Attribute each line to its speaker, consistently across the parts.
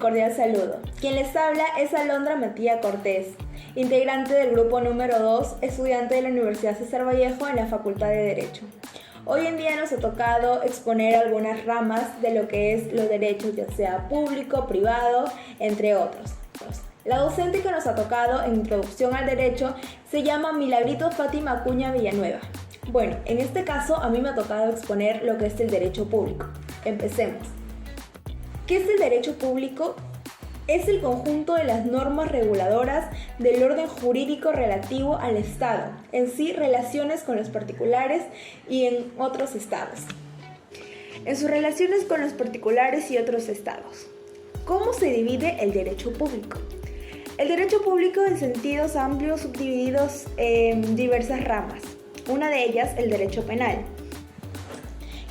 Speaker 1: cordial saludo. Quien les habla es Alondra Matía Cortés, integrante del grupo número 2, estudiante de la Universidad César Vallejo en la Facultad de Derecho. Hoy en día nos ha tocado exponer algunas ramas de lo que es los derechos, ya sea público, privado, entre otros. La docente que nos ha tocado en Introducción al Derecho se llama Milagrito Fátima Acuña Villanueva. Bueno, en este caso a mí me ha tocado exponer lo que es el derecho público. Empecemos. ¿Qué es el derecho público? Es el conjunto de las normas reguladoras del orden jurídico relativo al Estado, en sí relaciones con los particulares y en otros estados. En sus relaciones con los particulares y otros estados. ¿Cómo se divide el derecho público? El derecho público en sentidos amplios subdivididos en diversas ramas. Una de ellas, el derecho penal.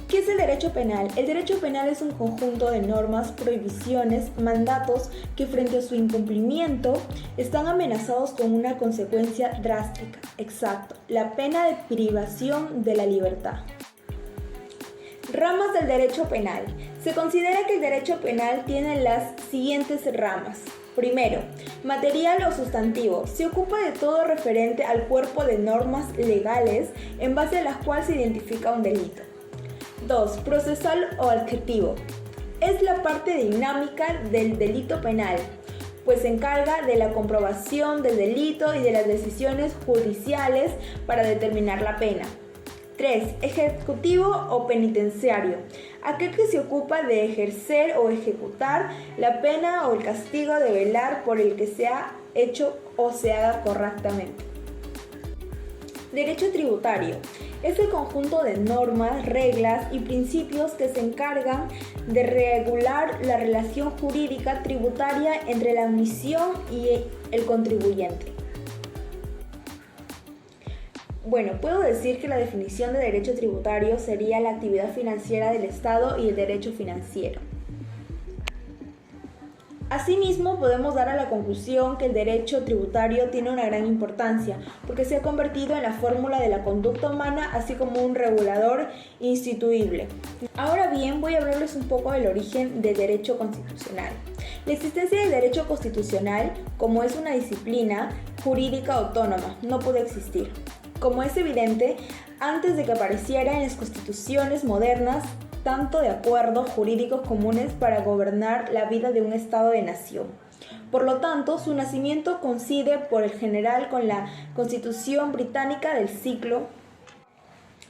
Speaker 1: ¿Qué es el derecho penal? El derecho penal es un conjunto de normas, prohibiciones, mandatos que frente a su incumplimiento están amenazados con una consecuencia drástica. Exacto, la pena de privación de la libertad. Ramas del derecho penal. Se considera que el derecho penal tiene las siguientes ramas. Primero, material o sustantivo. Se ocupa de todo referente al cuerpo de normas legales en base a las cuales se identifica un delito. 2. Procesal o adjetivo. Es la parte dinámica del delito penal, pues se encarga de la comprobación del delito y de las decisiones judiciales para determinar la pena. 3. Ejecutivo o penitenciario. Aquel que se ocupa de ejercer o ejecutar la pena o el castigo de velar por el que se ha hecho o se haga correctamente. Derecho tributario. Es el conjunto de normas, reglas y principios que se encargan de regular la relación jurídica tributaria entre la admisión y el contribuyente. Bueno, puedo decir que la definición de derecho tributario sería la actividad financiera del Estado y el derecho financiero. Asimismo, podemos dar a la conclusión que el derecho tributario tiene una gran importancia, porque se ha convertido en la fórmula de la conducta humana, así como un regulador instituible. Ahora bien, voy a hablarles un poco del origen del derecho constitucional. La existencia del derecho constitucional, como es una disciplina jurídica autónoma, no puede existir. Como es evidente, antes de que apareciera en las constituciones modernas, tanto de acuerdos jurídicos comunes para gobernar la vida de un Estado de nación. Por lo tanto, su nacimiento coincide por el general con la Constitución británica del siglo.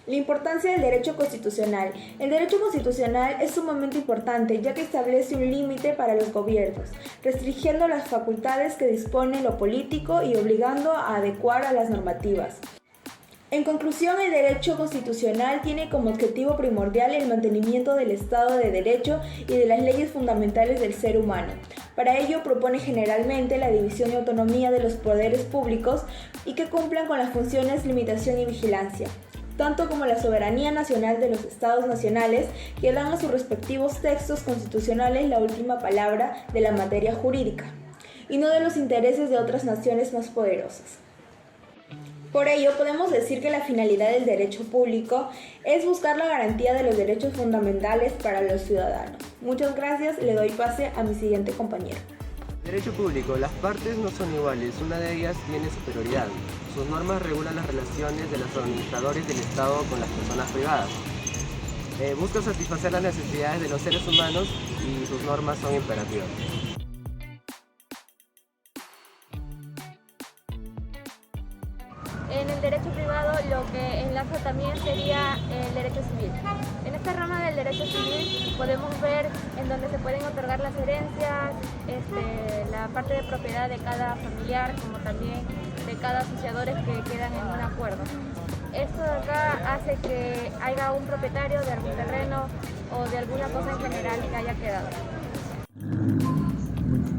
Speaker 1: La importancia del derecho constitucional. El derecho constitucional es sumamente importante, ya que establece un límite para los gobiernos, restringiendo las facultades que dispone lo político y obligando a adecuar a las normativas. En conclusión, el derecho constitucional tiene como objetivo primordial el mantenimiento del Estado de Derecho y de las leyes fundamentales del ser humano. Para ello propone generalmente la división y autonomía de los poderes públicos y que cumplan con las funciones limitación y vigilancia, tanto como la soberanía nacional de los estados nacionales, que dan a sus respectivos textos constitucionales la última palabra de la materia jurídica, y no de los intereses de otras naciones más poderosas. Por ello, podemos decir que la finalidad del derecho público es buscar la garantía de los derechos fundamentales para los ciudadanos. Muchas gracias, le doy pase a mi siguiente compañero.
Speaker 2: Derecho público. Las partes no son iguales, una de ellas tiene superioridad. Sus normas regulan las relaciones de los administradores del Estado con las personas privadas. Busca satisfacer las necesidades de los seres humanos y sus normas son imperativas.
Speaker 3: En el derecho privado lo que enlaza también sería el derecho civil. En esta rama del derecho civil podemos ver en donde se pueden otorgar las herencias, la parte de propiedad de cada familiar, como también de cada asociadores que quedan en un acuerdo. Esto de acá hace que haya un propietario de algún terreno o de alguna cosa en general que haya quedado.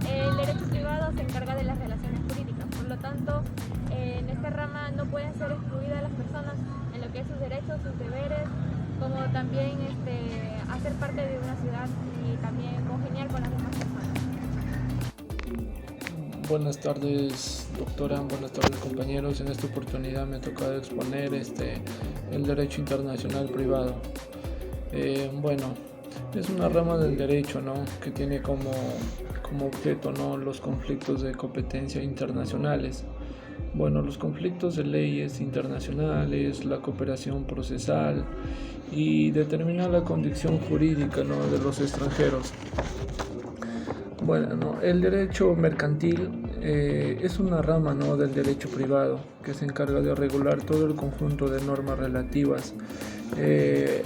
Speaker 3: El derecho privado se encarga de las relaciones jurídicas, por lo tanto, en esta rama no pueden ser excluidas las personas en lo que es sus derechos, sus deberes, como también hacer parte de una ciudad y también congeniar con las demás personas.
Speaker 4: Buenas tardes, doctora, buenas tardes, compañeros. En esta oportunidad me ha tocado exponer el derecho internacional privado. Bueno, es una rama del derecho, ¿no?, que tiene como como objeto, ¿no?, los conflictos de competencia internacionales. Bueno, los conflictos de leyes internacionales, la cooperación procesal y determinar la condición jurídica, ¿no?, de los extranjeros. Bueno, ¿no?, el derecho mercantil es una rama, ¿no?, del derecho privado que se encarga de regular todo el conjunto de normas relativas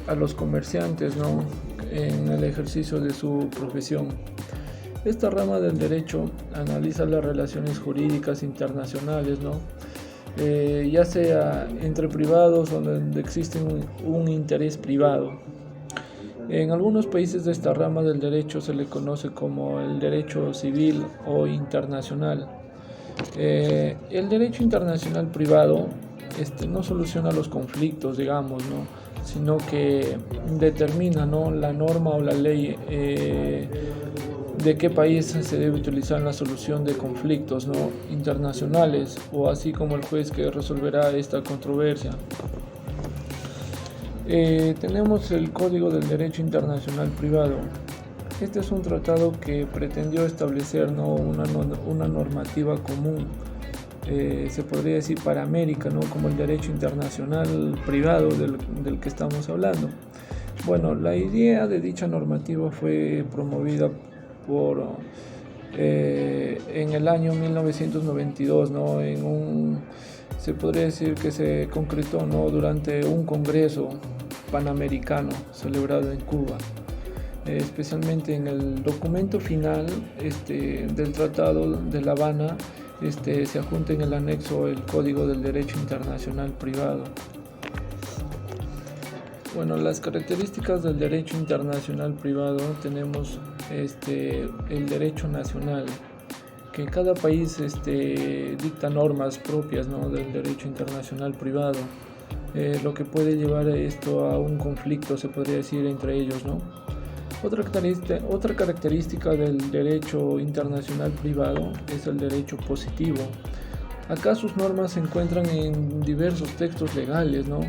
Speaker 4: a los comerciantes, ¿no?, en el ejercicio de su profesión. Esta rama del derecho analiza las relaciones jurídicas internacionales, ¿no?, ya sea entre privados o donde existe un interés privado. En algunos países de esta rama del derecho se le conoce como el derecho civil o internacional. El derecho internacional privado no soluciona los conflictos, digamos, ¿no?, sino que determina, ¿no?, la norma o la ley de qué país se debe utilizar en la solución de conflictos, ¿no?, internacionales, o así como el juez que resolverá esta controversia. Tenemos el Código del Derecho Internacional Privado. Este es un tratado que pretendió establecer, ¿no?, una normativa común, se podría decir para América, ¿no?, como el derecho internacional privado del que estamos hablando. Bueno, la idea de dicha normativa fue promovida en el año 1992, ¿no?, se podría decir que se concretó, ¿no?, durante un congreso panamericano celebrado en Cuba. Especialmente en el documento final del Tratado de La Habana se adjunta en el anexo el Código del Derecho Internacional Privado. Bueno, las características del derecho internacional privado tenemos el derecho nacional, que cada país dicta normas propias, ¿no?, del derecho internacional privado, lo que puede llevar esto a un conflicto, se podría decir, entre ellos, ¿no? Otra característica del derecho internacional privado es el derecho positivo. Acá sus normas se encuentran en diversos textos legales, ¿no?,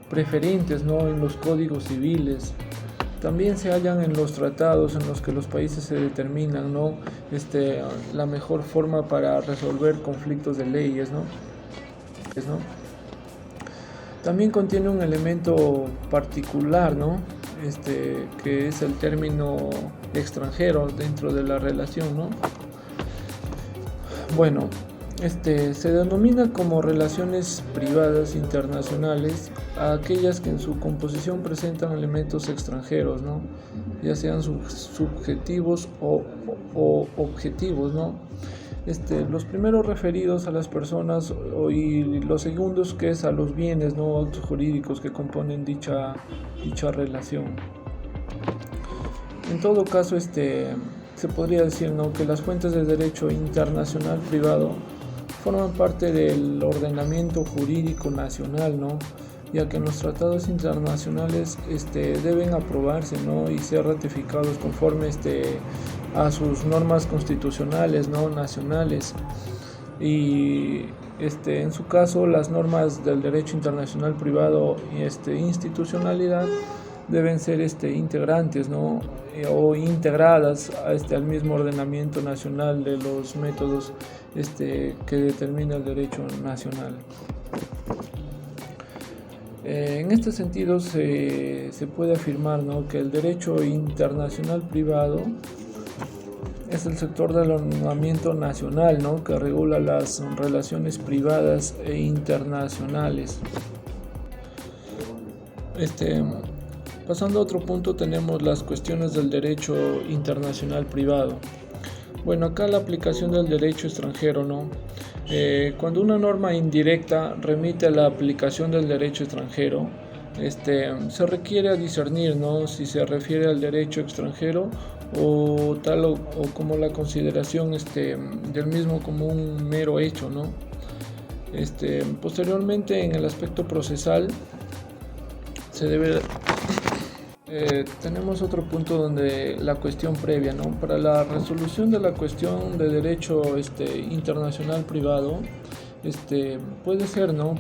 Speaker 4: preferentes, ¿no?, en los códigos civiles. También se hallan en los tratados en los que los países se determinan, ¿no?, la mejor forma para resolver conflictos de leyes, ¿no? También contiene un elemento particular, ¿no?, que es el término extranjero dentro de la relación, ¿no? Bueno, se denomina como relaciones privadas internacionales a aquellas que en su composición presentan elementos extranjeros, ¿no?, ya sean subjetivos o objetivos, ¿no? Los primeros referidos a las personas y los segundos que es a los bienes, ¿no?, actos jurídicos que componen dicha relación. En todo caso, se podría decir, ¿no?, que las fuentes de derecho internacional privado forman parte del ordenamiento jurídico nacional, ¿no?, ya que en los tratados internacionales deben aprobarse, ¿no?, y ser ratificados conforme a sus normas constitucionales, ¿no?, nacionales. Y en su caso las normas del derecho internacional privado y institucionalidad deben ser integrantes, ¿no?, o integradas al mismo ordenamiento nacional de los métodos que determina el derecho nacional. En este sentido se puede afirmar, ¿no?, que el derecho internacional privado es el sector del ordenamiento nacional, ¿no?, que regula las relaciones privadas e internacionales. Pasando a otro punto, tenemos las cuestiones del derecho internacional privado. Bueno, acá la aplicación del derecho extranjero, ¿no? Cuando una norma indirecta remite a la aplicación del derecho extranjero, se requiere a discernir, ¿no?, si se refiere al derecho extranjero o como la consideración del mismo como un mero hecho, ¿no? Posteriormente, en el aspecto procesal tenemos otro punto donde la cuestión previa, ¿no? Para la resolución de la cuestión de derecho internacional privado puede ser, ¿no?,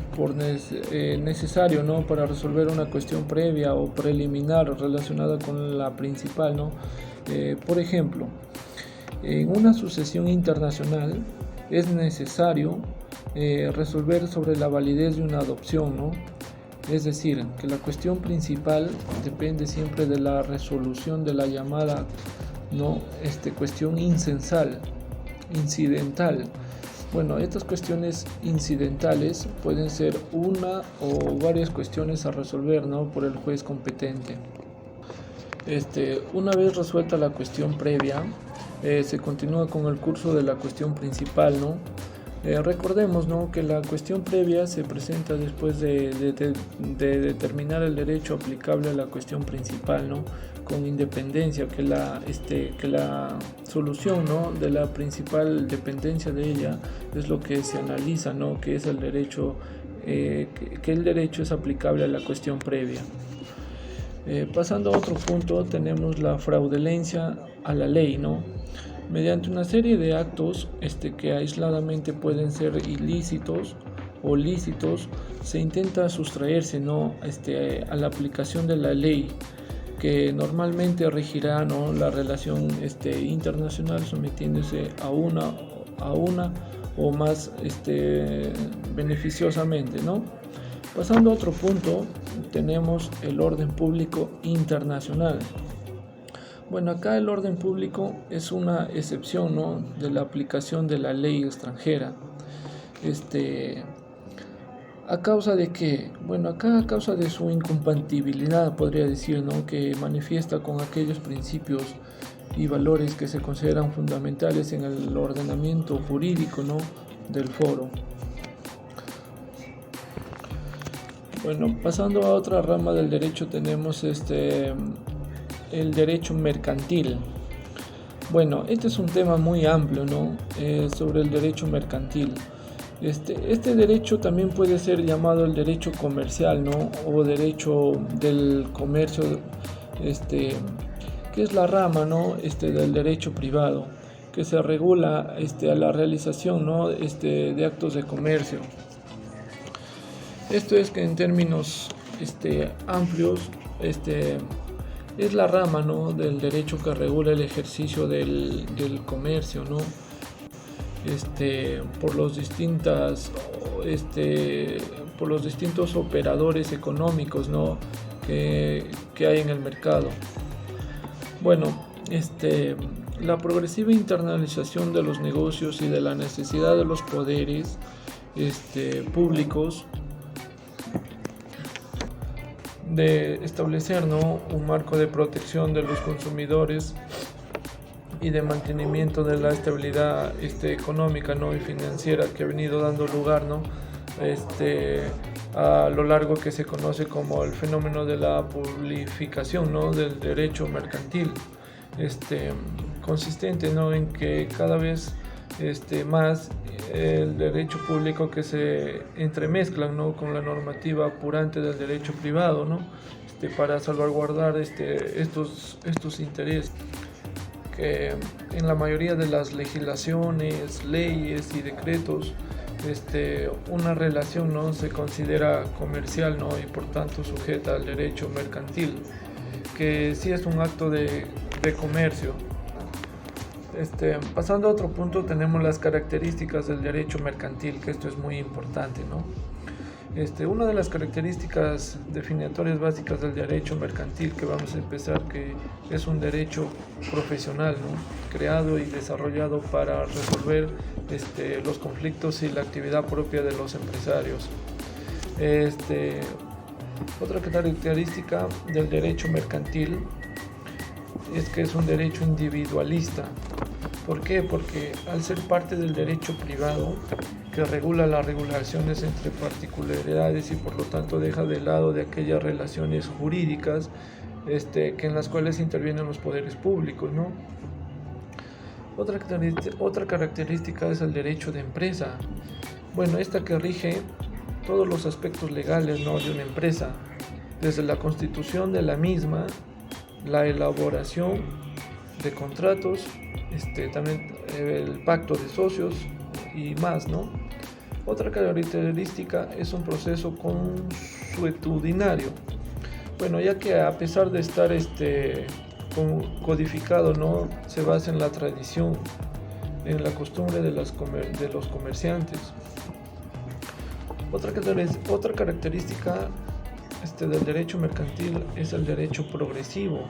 Speaker 4: necesario, ¿no?, para resolver una cuestión previa o preliminar relacionada con la principal, ¿no? Por ejemplo, en una sucesión internacional es necesario resolver sobre la validez de una adopción, ¿no? Es decir, que la cuestión principal depende siempre de la resolución de la llamada, ¿no?, cuestión incidental. Bueno, estas cuestiones incidentales pueden ser una o varias cuestiones a resolver, ¿no?, por el juez competente. Una vez resuelta la cuestión previa, se continúa con el curso de la cuestión principal, ¿no? Recordemos, ¿no?, que la cuestión previa se presenta después de determinar el derecho aplicable a la cuestión principal, ¿no?, con independencia, que la solución, ¿no?, de la principal dependencia de ella es lo que se analiza, ¿no?, que es el derecho, que el derecho es aplicable a la cuestión previa. Pasando a otro punto, tenemos la fraudulencia a la ley, ¿no? Mediante una serie de actos que aisladamente pueden ser ilícitos o lícitos, se intenta sustraerse, ¿no?, a la aplicación de la ley, que normalmente regirá, ¿no?, la relación internacional, sometiéndose a una o más beneficiosamente, ¿no? Pasando a otro punto, tenemos el orden público internacional. Bueno, acá el orden público es una excepción, ¿no?, de la aplicación de la ley extranjera. ¿A causa de qué? Bueno, acá a causa de su incompatibilidad, podría decir, ¿no?, que manifiesta con aquellos principios y valores que se consideran fundamentales en el ordenamiento jurídico, ¿no?, del foro. Bueno, pasando a otra rama del derecho, tenemos el derecho mercantil. Bueno, este es un tema muy amplio, ¿no?, sobre el derecho mercantil. Este derecho también puede ser llamado el derecho comercial, ¿no?, o derecho del comercio, que es la rama, ¿no?, del derecho privado, que se regula a la realización, ¿no?, de actos de comercio. Esto es que en términos amplios, es la rama, ¿no?, del derecho que regula el ejercicio del comercio, ¿no?, por los distintos operadores económicos, ¿no?, que hay en el mercado. Bueno, la progresiva internacionalización de los negocios y de la necesidad de los poderes públicos de establecer, ¿no?, un marco de protección de los consumidores y de mantenimiento de la estabilidad económica, ¿no?, y financiera, que ha venido dando lugar, ¿no?, a lo largo que se conoce como el fenómeno de la publificación, ¿no?, del derecho mercantil, consistente, ¿no?, en que cada vez más el derecho público que se entremezclan, ¿no?, con la normativa apurante del derecho privado, ¿no?, para salvaguardar estos intereses, que en la mayoría de las legislaciones, leyes y decretos, una relación, ¿no?, se considera comercial, ¿no?, y por tanto sujeta al derecho mercantil, que sí es un acto de comercio. Pasando a otro punto, tenemos las características del derecho mercantil, que esto es muy importante, ¿no? Una de las características definitorias básicas del derecho mercantil que vamos a empezar, que es un derecho profesional, ¿no?, creado y desarrollado para resolver los conflictos y la actividad propia de los empresarios. Otra característica del derecho mercantil es que es un derecho individualista. ¿Por qué? Porque al ser parte del derecho privado, que regula las regulaciones entre particularidades y por lo tanto deja de lado de aquellas relaciones jurídicas que en las cuales intervienen los poderes públicos, ¿no? Otra característica es el derecho de empresa. Bueno, esta que rige todos los aspectos legales, ¿no?, de una empresa, desde la constitución de la misma, la elaboración de contratos, también el pacto de socios y más, ¿no? Otra característica es un proceso consuetudinario. Bueno, ya que a pesar de estar codificado, ¿no? Se basa en la tradición, en la costumbre de los comerciantes. Otra característica del derecho mercantil es el derecho progresivo.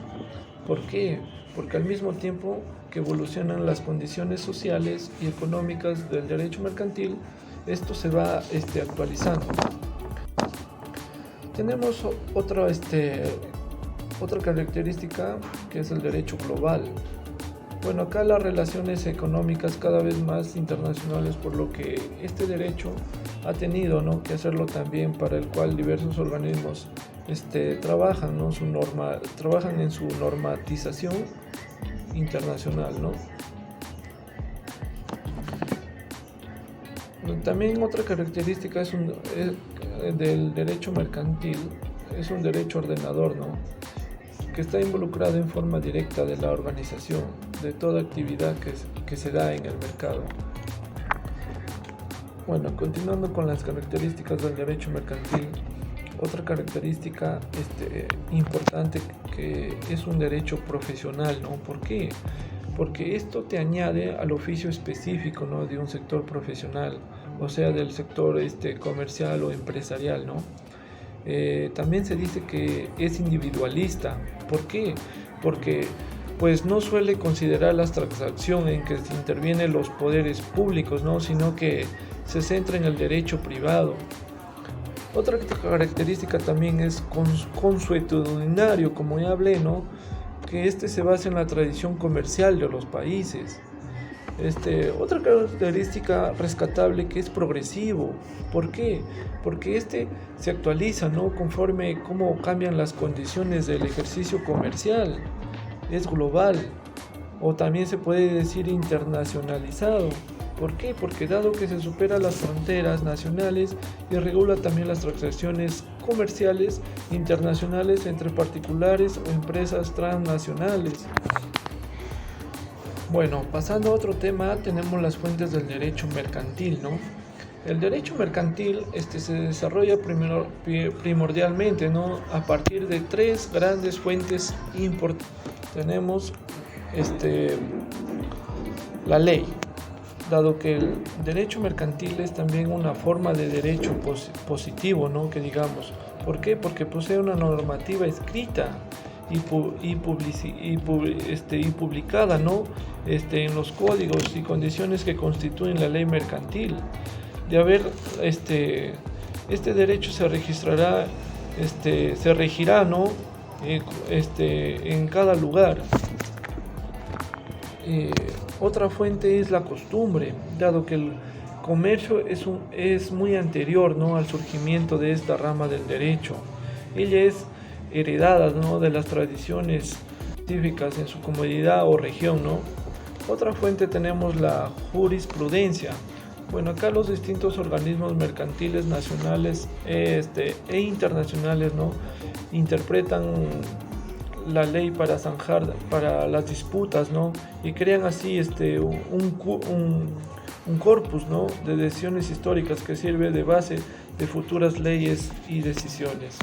Speaker 4: ¿Por qué? Porque al mismo tiempo que evolucionan las condiciones sociales y económicas del derecho mercantil, esto se va actualizando. Tenemos otra característica que es el derecho global. Bueno, acá las relaciones económicas cada vez más internacionales, por lo que este derecho ha tenido, ¿no?, que hacerlo también, para el cual diversos organismos trabajan, ¿no?, trabajan en su normatización internacional, ¿no? También otra característica del derecho mercantil es un derecho ordenador, ¿no?, que está involucrado en forma directa de la organización de toda actividad que se da en el mercado. Bueno, continuando con las características del derecho mercantil, otra característica importante que es un derecho profesional, ¿no? ¿Por qué? Porque esto te añade al oficio específico, ¿no?, de un sector profesional, o sea, del sector comercial o empresarial, ¿no? También se dice que es individualista. ¿Por qué? Porque pues no suele considerar la transacción en que se intervienen los poderes públicos, ¿no?, sino que se centra en el derecho privado. Otra característica también es consuetudinario, como ya hablé, ¿no?, que se basa en la tradición comercial de los países. Otra característica rescatable, que es progresivo. ¿Por qué? Porque se actualiza, ¿no?, conforme cómo cambian las condiciones del ejercicio comercial. Es global, o también se puede decir internacionalizado. ¿Por qué? Porque dado que se supera las fronteras nacionales y regula también las transacciones comerciales internacionales entre particulares o empresas transnacionales. Bueno, pasando a otro tema, tenemos las fuentes del derecho mercantil, ¿no? El derecho mercantil se desarrolla primordialmente, ¿no?, a partir de tres grandes fuentes importantes. Tenemos la ley, dado que el derecho mercantil es también una forma de derecho positivo, ¿no?, que digamos. ¿Por qué? Porque posee una normativa escrita y publicada, ¿no?, en los códigos y condiciones que constituyen la ley mercantil. De haber este derecho se regirá, ¿no?, en cada lugar. Otra fuente es la costumbre, dado que el comercio es muy anterior, ¿no?, al surgimiento de esta rama del derecho. Ella es heredada, ¿no?, de las tradiciones típicas en su comunidad o región, ¿no? Otra fuente tenemos la jurisprudencia. Bueno, acá los distintos organismos mercantiles nacionales e internacionales, ¿no?, interpretan la ley para zanjar para las disputas, ¿no?, y crean así un corpus, ¿no?, de decisiones históricas que sirve de base de futuras leyes y decisiones.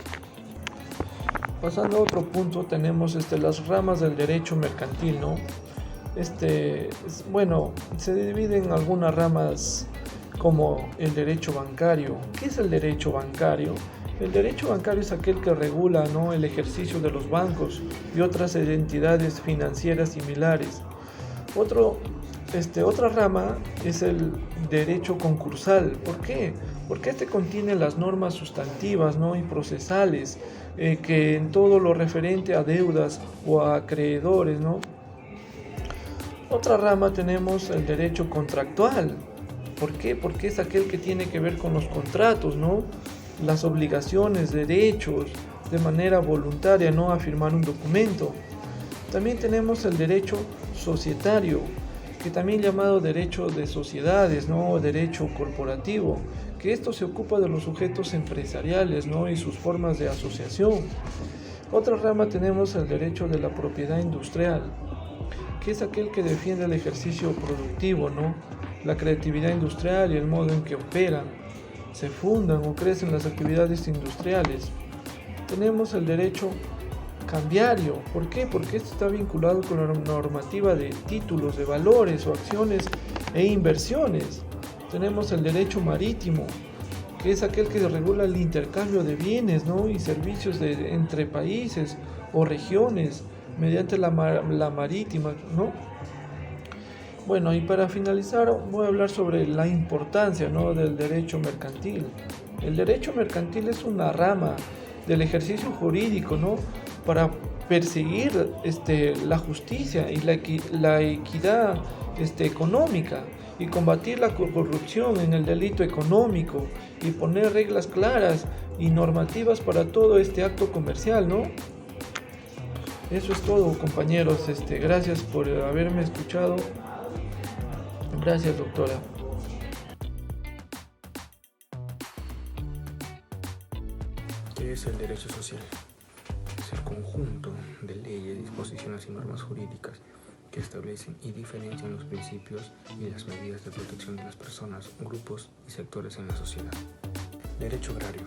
Speaker 4: Pasando a otro punto, tenemos las ramas del derecho mercantil, ¿no? Se dividen en algunas ramas, como el derecho bancario. ¿Qué es el derecho bancario? El derecho bancario es aquel que regula, ¿no?, el ejercicio de los bancos y otras entidades financieras similares. Otra rama es el derecho concursal. ¿Por qué? Porque contiene las normas sustantivas, ¿no?, y procesales, que en todo lo referente a deudas o a acreedores, ¿no? Otra rama tenemos el derecho contractual. ¿Por qué? Porque es aquel que tiene que ver con los contratos, ¿no?, las obligaciones, derechos, de manera voluntaria, ¿no?, a firmar un documento. También tenemos el derecho societario, que también llamado derecho de sociedades, ¿no?, o derecho corporativo, que esto se ocupa de los sujetos empresariales, ¿no?, y sus formas de asociación. Otra rama tenemos el derecho de la propiedad industrial, que es aquel que defiende el ejercicio productivo, ¿no?, la creatividad industrial y el modo en que operan. se fundan o crecen las actividades industriales. Tenemos el derecho cambiario. ¿Por qué? Porque esto está vinculado con la normativa de títulos, de valores o acciones e inversiones. Tenemos el derecho marítimo, que es aquel que regula el intercambio de bienes, ¿no? y servicios entre países o regiones mediante la marítima, ¿no? Bueno, y para finalizar voy a hablar sobre la importancia, ¿no? del derecho mercantil. El derecho mercantil es una rama del ejercicio jurídico, ¿no? para perseguir la justicia y la equidad económica, y combatir la corrupción en el delito económico, y poner reglas claras y normativas para todo este acto comercial, ¿no? Eso es todo, compañeros. Gracias por haberme escuchado. Gracias, doctora.
Speaker 5: ¿Qué es el derecho social? Es el conjunto de leyes, disposiciones y normas jurídicas que establecen y diferencian los principios y las medidas de protección de las personas, grupos y sectores en la sociedad. Derecho agrario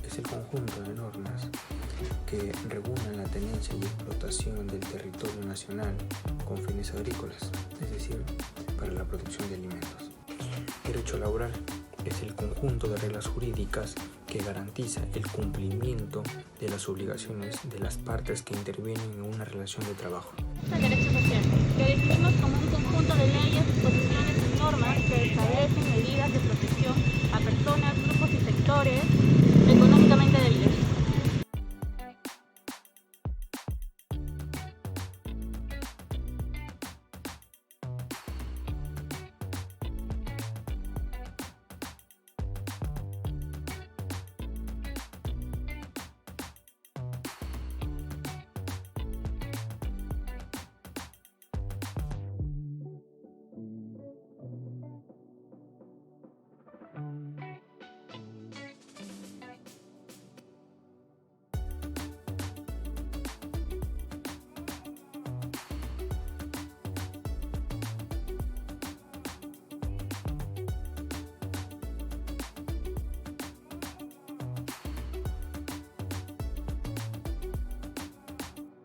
Speaker 5: es el conjunto de normas que regulan la tenencia y explotación del territorio nacional con fines agrícolas, es decir, para la producción de alimentos. Derecho laboral es el conjunto de reglas jurídicas que garantiza el cumplimiento de las obligaciones de las partes que intervienen en una relación de trabajo.
Speaker 6: El derecho social, que definimos como un conjunto de leyes, disposiciones y normas que establecen medidas de protección